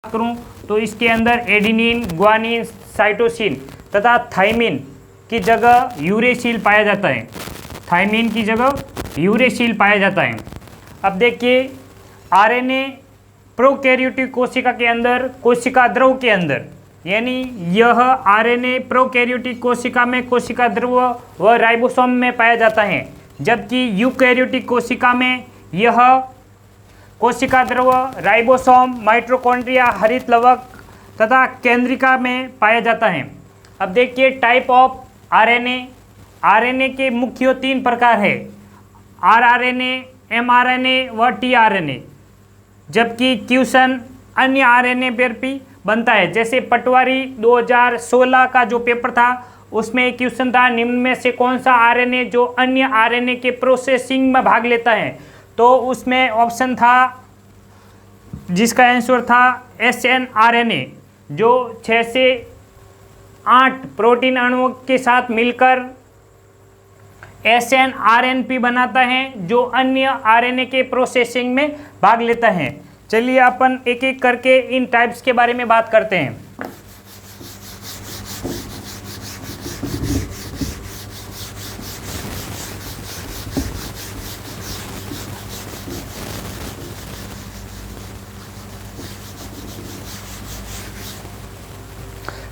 करूं तो इसके अंदर एडेनिन, ग्वानिन, साइटोसिन तथा थाइमिन की जगह यूरेसिल पाया जाता है। थाइमिन की जगह यूरेसिल पाया जाता है। अब देखिए आरएनए प्रोकैरियोटिक कोशिका के अंदर, कोशिका द्रव के अंदर, यानी यह आरएनए प्रोकैरियोटिक कोशिका में कोशिका द्रव व राइबोसोम में पाया जाता है, जबकि यूकैरियोटिक कोशिका में यह कोशिका द्रव राइबोसोम, माइटोकॉन्ड्रिया, हरित लवक तथा केंद्रिका में पाया जाता है। अब देखिए टाइप ऑफ आरएनए। आरएनए के मुख्य 3 प्रकार है, आरआरएनए, एमआरएनए व टीआरएनए, जबकि क्वेश्चन अन्य आरएनए पर भी बनता है। जैसे पटवारी 2016 का जो पेपर था उसमें क्वेश्चन था निम्न में से कौन सा आरएनए जो अन्य आरएनए के प्रोसेसिंग में भाग लेता है, तो उसमें ऑप्शन था जिसका आंसर था एसएनआरएनए, जो 6 से 8 प्रोटीन अणुओं के साथ मिलकर एसएनआरएनपी बनाता है, जो अन्य आरएनए के प्रोसेसिंग में भाग लेता है। चलिए अपन एक एक करके इन टाइप्स के बारे में बात करते हैं।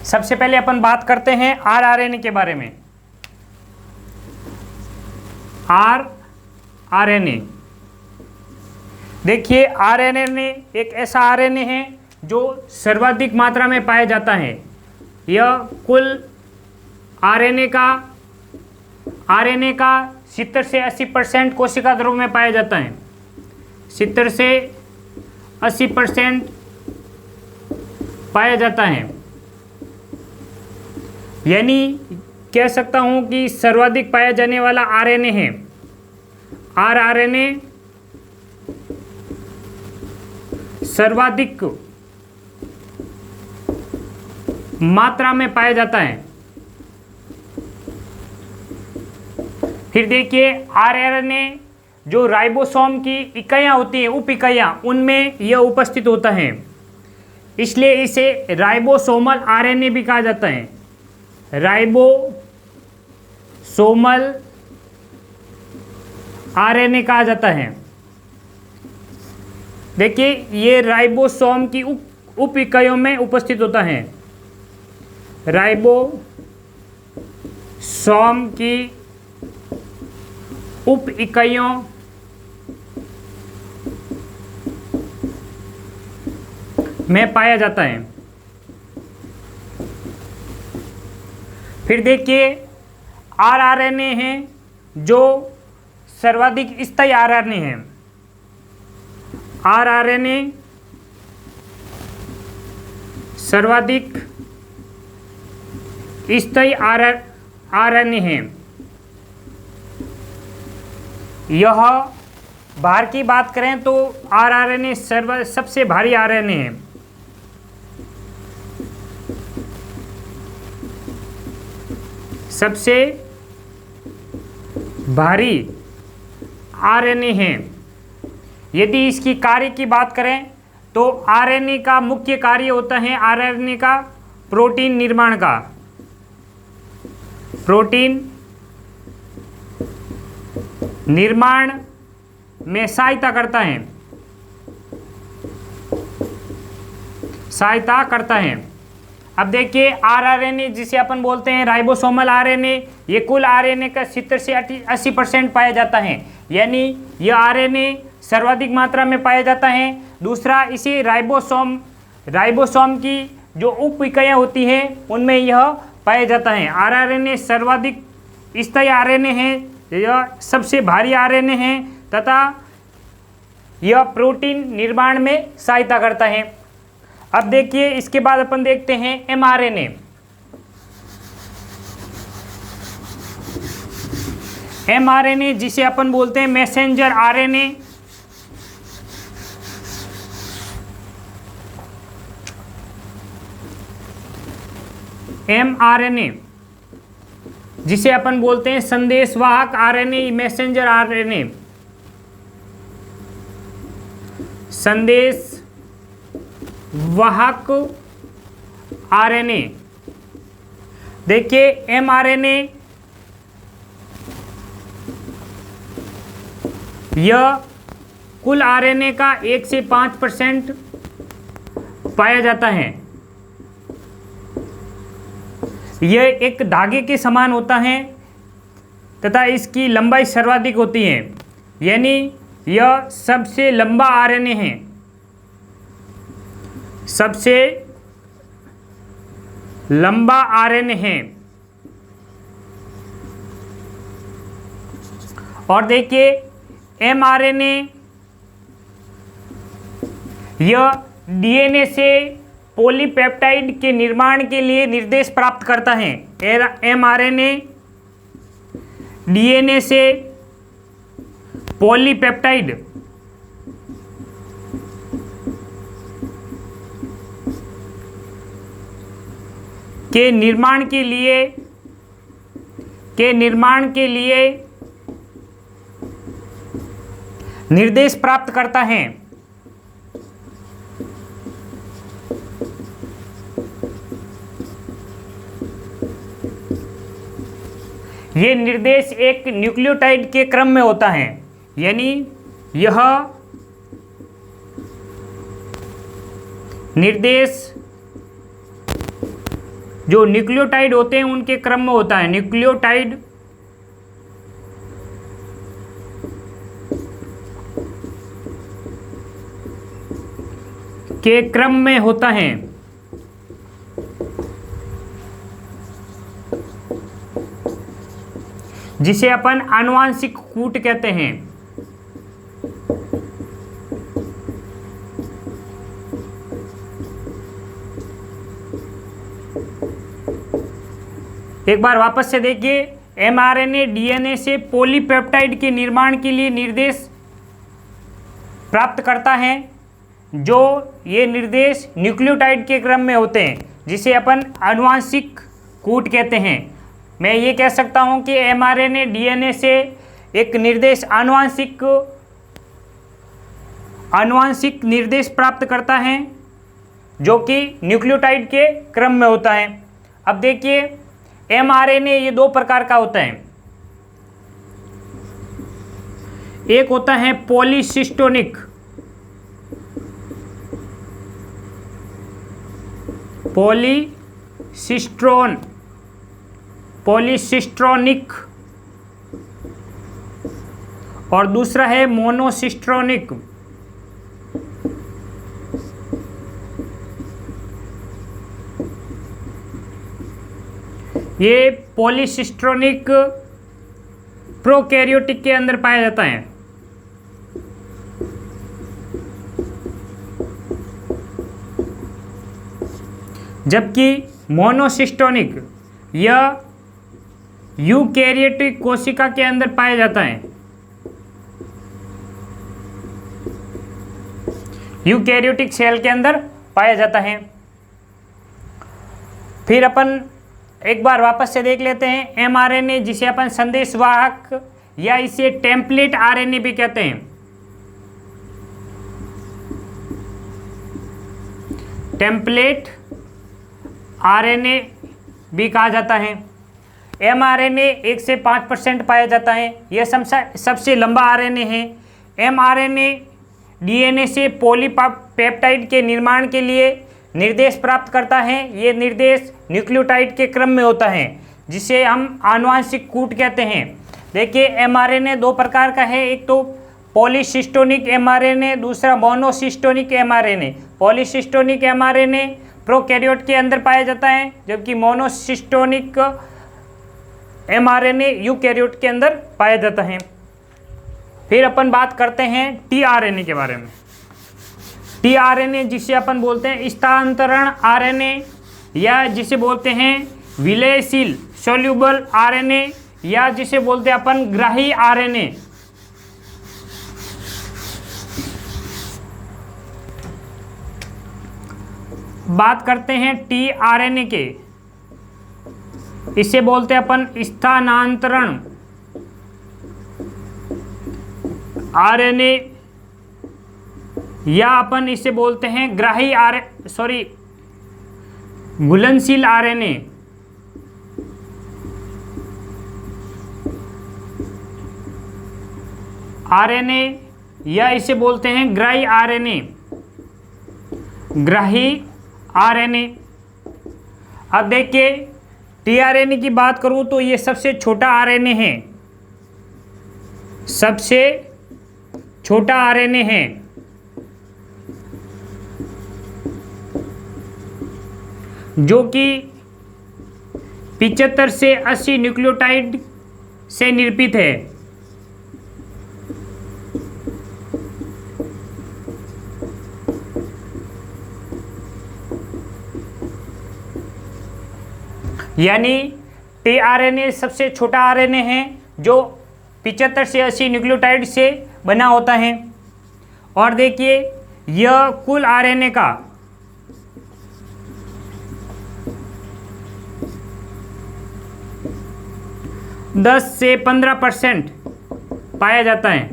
सबसे पहले अपन बात करते हैं आरआरएनए के बारे में। आरआरएनए, देखिए आरएनए एक ऐसा आरएनए है जो सर्वाधिक मात्रा में पाया जाता है। यह कुल आरएनए का 70 से 80% कोशिका द्रव्य में पाया जाता है। 70 से 80% पाया जाता है, यानी कह सकता हूं कि सर्वाधिक पाया जाने वाला आरएनए है। आरआरएनए सर्वाधिक मात्रा में पाया जाता है। फिर देखिए आरआरएनए जो राइबोसोम की इकाइयां होती हैं, उप इकाइयां, उनमें यह उपस्थित होता है, इसलिए इसे राइबोसोमल आरएनए भी कहा जाता है। राइबोसोमल आरएनए कहा जाता है। देखिए ये राइबोसोम की उप इकाइयों में उपस्थित होता है। राइबोसोम की उप इकाइयों में पाया जाता है। फिर देखिए आरआरएनए है जो सर्वाधिक स्थायी आरआरएनए है। आरआरएनए सर्वाधिक स्थायी आरआरएनए है। यह भार की बात करें तो आरआरएनए सबसे भारी आरएनए है। सबसे भारी आरएनए है। यदि इसकी कार्य की बात करें तो आरएनए का मुख्य कार्य होता है आरएनए का प्रोटीन निर्माण का। प्रोटीन निर्माण में सहायता करता है। अब देखिए आरआरएनए जिसे अपन बोलते हैं राइबोसोमल आरएनए, ये कुल आरएनए का 70 से 80% पाया जाता है, यानी यह आरएनए सर्वाधिक मात्रा में पाया जाता है। दूसरा, इसी राइबोसोम की जो उप इकाइयाँ होती हैं उनमें यह पाया जाता है। आरआरएनए सर्वाधिक स्थायी आरएनए है, यह सबसे भारी आरएनए है तथा यह प्रोटीन निर्माण में सहायता करता है। अब देखिए इसके बाद अपन देखते हैं एमआरएनए। एमआरएनए जिसे अपन बोलते हैं मैसेंजर आरएनए। एमआरएनए जिसे अपन बोलते हैं संदेशवाहक आरएनए, मैसेंजर आरएनए। संदेश वाहक आरएनए। देखिए एमआरएनए यह कुल आरएनए का 1 से 5% पाया जाता है। यह एक धागे के समान होता है तथा इसकी लंबाई सर्वाधिक होती है, यानी यह सबसे लंबा आरएनए है, सबसे लंबा आरएनए है। और देखिए एमआरएनए यह डीएनए से पॉलीपेप्टाइड के निर्माण के लिए निर्देश प्राप्त करता है। एमआरएनए डीएनए से पॉलीपेप्टाइड के निर्माण के लिए निर्देश प्राप्त करता है। ये निर्देश एक न्यूक्लियोटाइड के क्रम में होता है, यानी यह निर्देश जो न्यूक्लियोटाइड होते हैं उनके क्रम में होता है। न्यूक्लियोटाइड के क्रम में होता है। जिसे अपन आनुवांशिक कूट कहते हैं। एक बार वापस से देखिए, एमआरएनए डीएनए से पॉलीपेप्टाइड के निर्माण के लिए निर्देश प्राप्त करता है, जो ये निर्देश न्यूक्लियोटाइड के क्रम में होते हैं, जिसे अपन आनुवांशिक कूट कहते हैं। मैं ये कह सकता हूँ कि एमआरएनए डीएनए से एक निर्देश आनुवांशिक निर्देश प्राप्त करता है, जो कि न्यूक्लियोटाइड के क्रम में होता है। अब देखिए एमआरएनए ये दो प्रकार का होता है। एक होता है पॉलीसिस्टोनिक, पॉलीसिस्ट्रोनिक, और दूसरा है मोनोसिस्ट्रोनिक। ये पॉलीसिस्ट्रोनिक प्रोकैरियोटिक के अंदर पाया जाता है। जबकि मोनोसिस्टोनिक यह यूकैरियोटिक कोशिका के अंदर पाया जाता है। यूकैरियोटिक सेल के अंदर पाया जाता है। फिर अपन एक बार वापस से देख लेते हैं एमआरएनए, जिसे अपन संदेशवाहक या इसे टेम्पलेट आरएनए भी कहते हैं। टेम्पलेट आरएनए भी कहा जाता है। एमआरएनए 1 से 5% पाया जाता है। यह सबसे लंबा आरएनए है। एमआरएनए डीएनए से पॉलीपेप्टाइड के निर्माण के लिए निर्देश प्राप्त करता है। ये निर्देश न्यूक्लियोटाइड के क्रम में होता है, जिसे हम आनुवांशिक कूट कहते हैं। देखिए एमआरएनए दो प्रकार का है, एक तो पॉलीसिस्टोनिक एमआरएनए, दूसरा मोनोसिस्टोनिक एमआरएनए। पॉलीसिस्टोनिक एमआरएनए प्रोकैरियोट के अंदर पाया जाता है, जबकि मोनोसिस्टोनिक एमआरएनए यूकैरियोट के अंदर पाया जाता है। फिर अपन बात करते हैं टीआरएनए के बारे में। टीआरएनए जिसे अपन बोलते हैं स्थानांतरण आरएनए, या जिसे बोलते हैं विलयशील सोल्यूबल आरएनए, या जिसे बोलते हैं अपन ग्राही आरएनए। बात करते हैं टीआरएनए के, इसे बोलते हैं अपन स्थानांतरण आरएनए या अपन इसे बोलते हैं घुलनशील आरएनए। आरएनए या इसे बोलते हैं ग्राही आरएनए। ग्राही आरएनए। अब देखिए टीआरएनए की बात करूं तो ये सबसे छोटा आरएनए है, सबसे छोटा आरएनए है। जो कि 75 से 80 न्यूक्लियोटाइड से निर्मित है। यानी टीआरएनए सबसे छोटा आरएनए है जो 75 से 80 न्यूक्लियोटाइड से बना होता है। और देखिए यह कुल आरएनए का 10 से 15% पाया जाता है।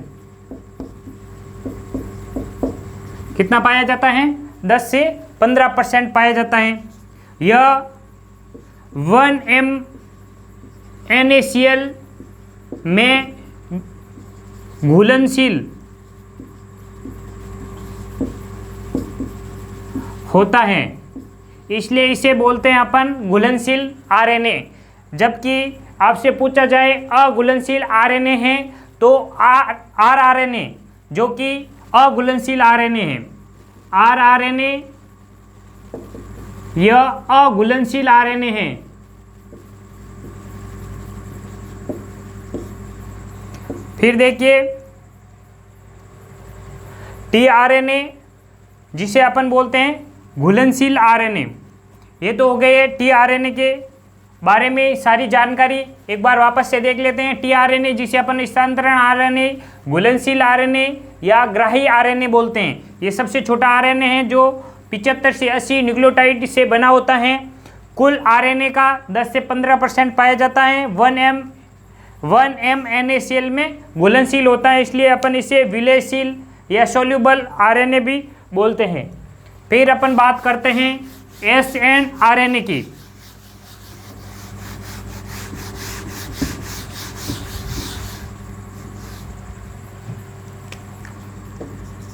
कितना पाया जाता है? 10 से 15% पाया जाता है। यह 1 NaCl में घुलनशील होता है, इसलिए इसे बोलते हैं अपन घुलनशील आरएनए। जबकि आपसे पूछा जाए अघुलनशील आरएनए है तो आरआरएनए जो कि अघुलनशील आरएनए है। आरआरएनए यह अघुलनशील आरएनए है। फिर देखिए टीआरएनए जिसे अपन बोलते हैं घुलनशील आरएनए। ये तो हो गए टीआरएनए के बारे में सारी जानकारी। एक बार वापस से देख लेते हैं। टीआरएनए जिसे अपन स्थानांतरण आरएनए, घुलनशील आरएनए या ग्राही आरएनए बोलते हैं। ये सबसे छोटा आरएनए है जो 75 से 80 न्यूक्लियोटाइड से बना होता है। कुल आरएनए का 10 से 15% पाया जाता है। 1 NaCl में घुलनशील होता है, इसलिए अपन इसे विलयशील या सोल्यूबल आरएनए भी बोलते हैं। फिर अपन बात करते हैं SNRNA की।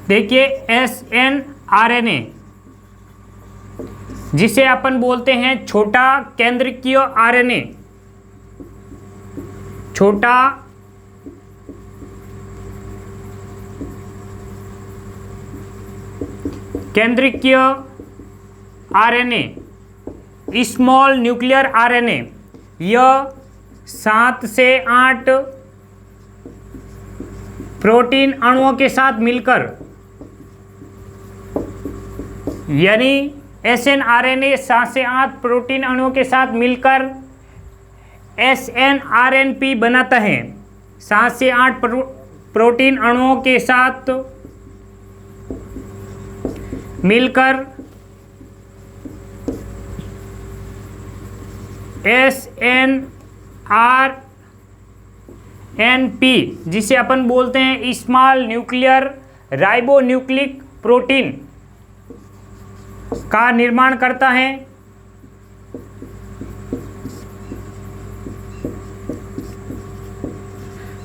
देखिए SNRNA जिसे अपन बोलते हैं छोटा केंद्रीय आरएनए। छोटा केंद्रीय आरएनए, स्मॉल न्यूक्लियर आरएनए। यह 7 से 8 प्रोटीन अणुओं के साथ मिलकर, यानी SNRNA 7 से 8 प्रोटीन अणुओं के साथ मिलकर SNRNP बनाता है। 7 से 8 प्रोटीन अणुओं के साथ मिलकर SNRNP जिसे अपन बोलते हैं स्मॉल न्यूक्लियर राइबोन्यूक्लिक प्रोटीन का निर्माण करता है।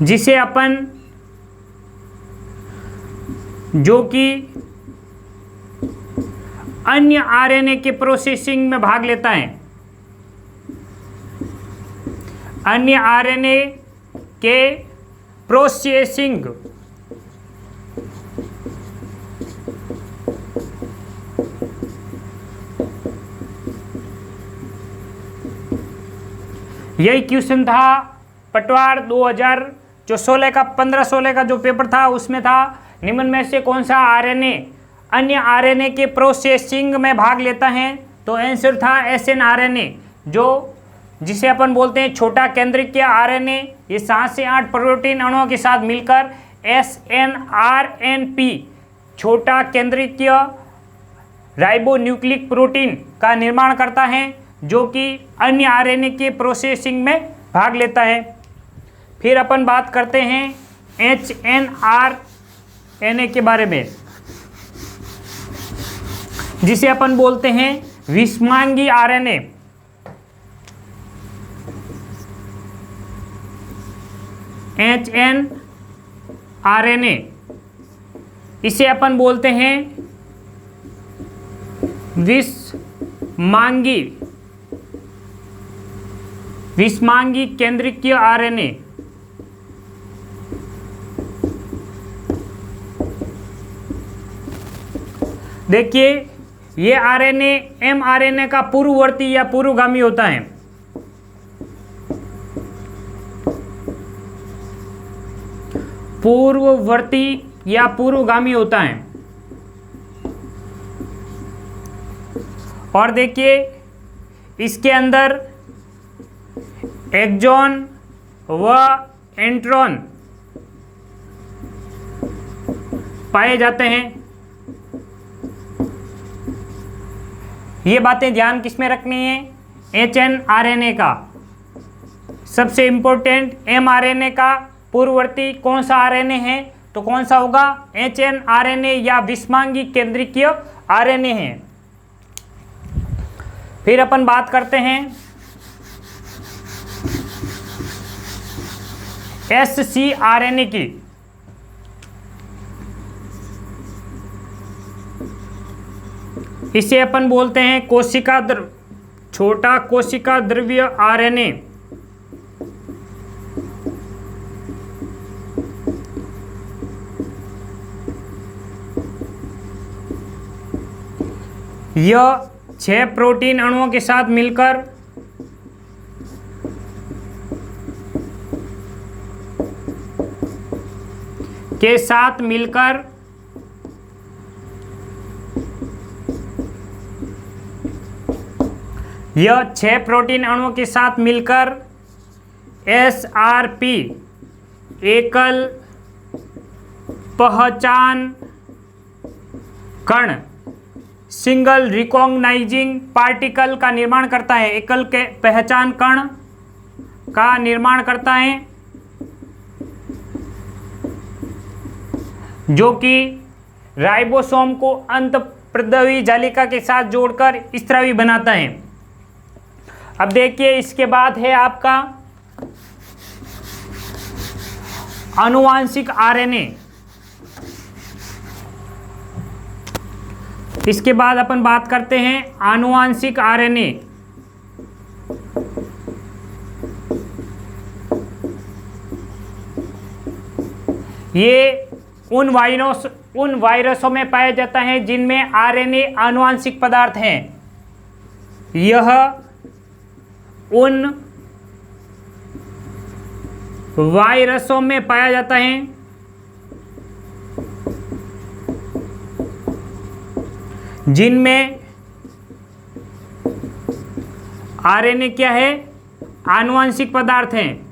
जिसे अपन जो कि अन्य आरएनए के प्रोसेसिंग में भाग लेता है। अन्य आरएनए के प्रोसेसिंग यही क्वेश्चन था पटवार 2016 का 15-16 का जो पेपर था उसमें था निम्न में से कौन सा आरएनए अन्य आरएनए के प्रोसेसिंग में भाग लेता है। तो आंसर था SNRNA जो जिसे अपन बोलते हैं छोटा केंद्रीय आरएनए। ये 7 से 8 प्रोटीन अणुओं के साथ मिलकर SNRNP छोटा केंद्रीय राइबोन्यूक्लिक प्रोटीन का निर्माण करता है जो कि अन्य आरएनए के प्रोसेसिंग में भाग लेता है। फिर अपन बात करते हैं HNRNA के बारे में। जिसे अपन बोलते हैं विषमांगी आरएनए। HNRNA, इसे अपन बोलते हैं विषमांगी केंद्रीय आरएनए। देखिए ये आरएनए mRNA का पूर्ववर्ती या पूर्वगामी होता है। पूर्ववर्ती या पूर्वगामी होता है। और देखिए इसके अंदर एक्सॉन व इंट्रॉन पाए जाते हैं। ये बातें ध्यान किस में रखनी है? HNRNA का। सबसे इंपॉर्टेंट mRNA का पूर्ववर्ती कौन सा आरएनए है? तो कौन सा होगा? HNRNA या विषमांगी केंद्रीय आरएनए है। फिर अपन बात करते हैं scRNA की। इसे अपन बोलते हैं कोशिका छोटा कोशिका द्रव्य आरएनए। यह 6 प्रोटीन अणुओं के साथ मिलकर यह 6 प्रोटीन अणुओं के साथ मिलकर SRP एकल पहचान कण सिंगल रिकॉग्नाइजिंग पार्टिकल का निर्माण करता है। एकल के पहचान कण का निर्माण करता है जो कि राइबोसोम को अंतःप्रद्रवी जालिका के साथ जोड़कर स्रावी बनाता है। अब देखिए इसके बाद है आपका आनुवांशिक आरएनए। इसके बाद अपन बात करते हैं आनुवांशिक आरएनए। ये उन वायरसों में पाया जाता है जिनमें आरएनए आनुवांशिक पदार्थ हैं। यह उन वायरसों में पाया जाता है जिनमें आरएनए क्या है? आनुवांशिक पदार्थ हैं।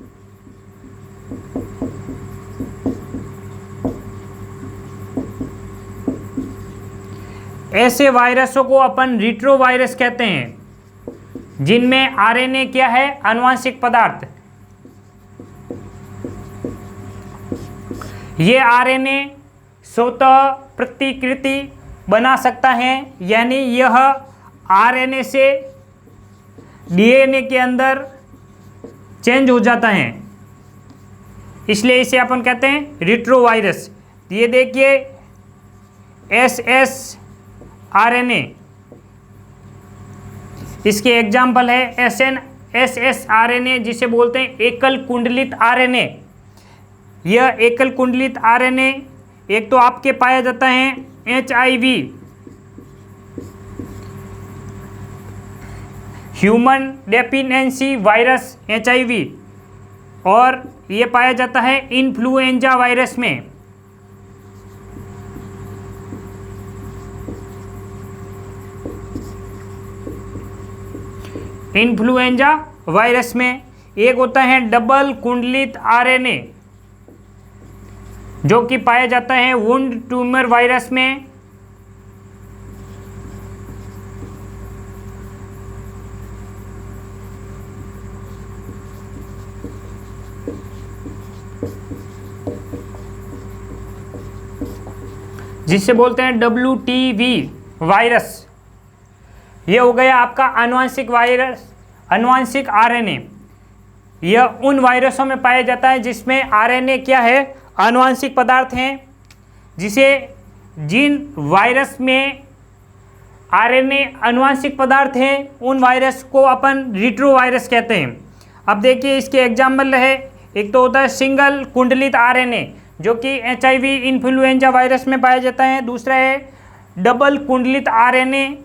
ऐसे वायरसों को अपन रिट्रोवायरस कहते हैं जिनमें आरएनए क्या है? आनुवांशिक पदार्थ। ये आरएनए स्वतः प्रतिकृति बना सकता है, यानी यह आरएनए से डीएनए के अंदर चेंज हो जाता है, इसलिए इसे अपन कहते हैं रिट्रोवायरस। ये देखिए SSRNA, इसके एग्जाम्पल है SSRNA जिसे बोलते हैं एकल कुंडलित आरएनए। यह एकल कुंडलित आरएनए एक तो आपके पाया जाता है HIV human deficiency virus HIV, और ये पाया जाता है इन्फ्लुएंजा वायरस में। इन्फ्लुएंजा वायरस में एक होता है डबल कुंडलित आरएनए जो कि पाया जाता है वुंड ट्यूमर वायरस में। जिसे बोलते हैं WTV वायरस। ये हो गया आपका आनुवंशिक वायरस, आनुवंशिक आरएनए। यह उन वायरसों में पाया जाता है जिसमें आरएनए क्या है, आनुवंशिक पदार्थ हैं, जिन वायरस में आरएनए आनुवंशिक पदार्थ हैं उन वायरस को अपन रिट्रोवायरस कहते हैं। अब देखिए इसके एग्जाम्पल है, एक तो होता है सिंगल कुंडलित आरएनए जो कि एचआईवी इन्फ्लुएंजा वायरस में पाया जाता है। दूसरा है डबल कुंडलित आरएनए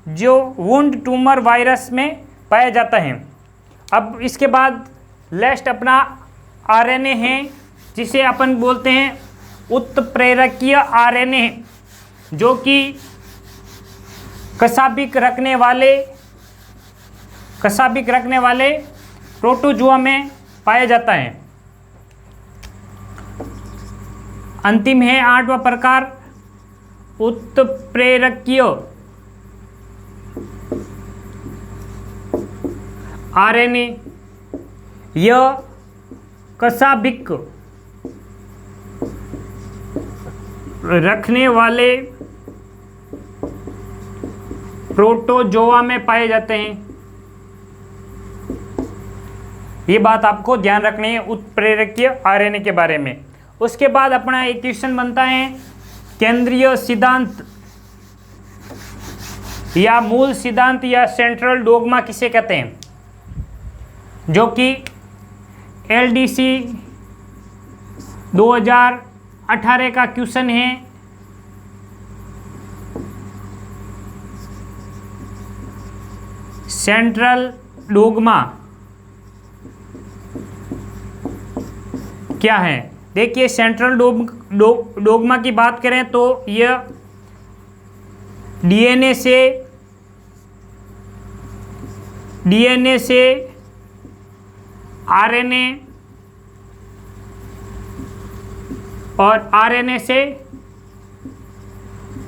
जो वुंड ट्यूमर वायरस में पाया जाता है। अब इसके बाद लास्ट अपना आरएनए है जिसे अपन बोलते हैं उत्प्रेरकीय आरएनए, जो कि कशाभिक रखने वाले प्रोटोजुआ में पाया जाता है। अंतिम है 8वां प्रकार उत्प्रेरकीय आरएनए। यह कशाभिक रखने वाले प्रोटोजोआ में पाए जाते हैं। ये बात आपको ध्यान रखनी है उत्प्रेरकीय आरएनए के बारे में। उसके बाद अपना एक क्वेश्चन बनता है केंद्रीय सिद्धांत या मूल सिद्धांत या सेंट्रल डोगमा किसे कहते हैं, जो कि एलडीसी 2018 का क्वेश्चन है। सेंट्रल डोगमा क्या है? देखिए सेंट्रल डोगमा की बात करें तो यह डीएनए से आरएनए और आरएनए से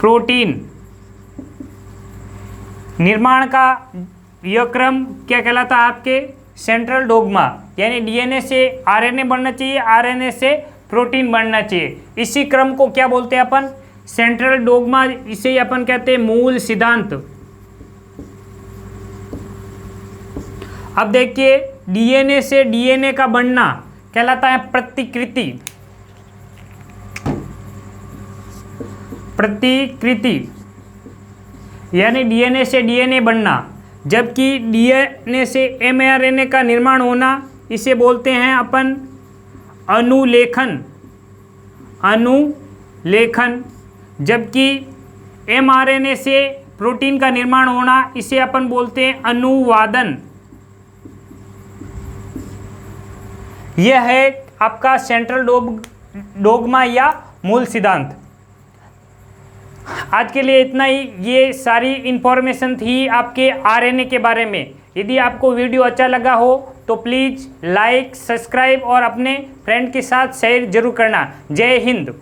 प्रोटीन निर्माण का यह क्रम क्या कहलाता है आपके सेंट्रल डोगमा, यानी डीएनए से आरएनए बनना चाहिए, आरएनए से प्रोटीन बनना चाहिए। इसी क्रम को क्या बोलते हैं अपन, सेंट्रल डोगमा। इसे ही अपन कहते हैं मूल सिद्धांत। अब देखिए डीएनए से डीएनए का बनना कहलाता है प्रतिकृति, यानी डीएनए से डीएनए बनना। जबकि डीएनए से एमआरएनए का निर्माण होना इसे बोलते हैं अपन अनुलेखन। जबकि एमआरएनए से प्रोटीन का निर्माण होना इसे अपन बोलते हैं अनुवादन। यह है आपका सेंट्रल डोगमा या मूल सिद्धांत। आज के लिए इतना ही। ये सारी इन्फॉर्मेशन थी आपके आरएनए के बारे में। यदि आपको वीडियो अच्छा लगा हो तो प्लीज़ लाइक, सब्सक्राइब और अपने फ्रेंड के साथ शेयर जरूर करना। जय हिंद।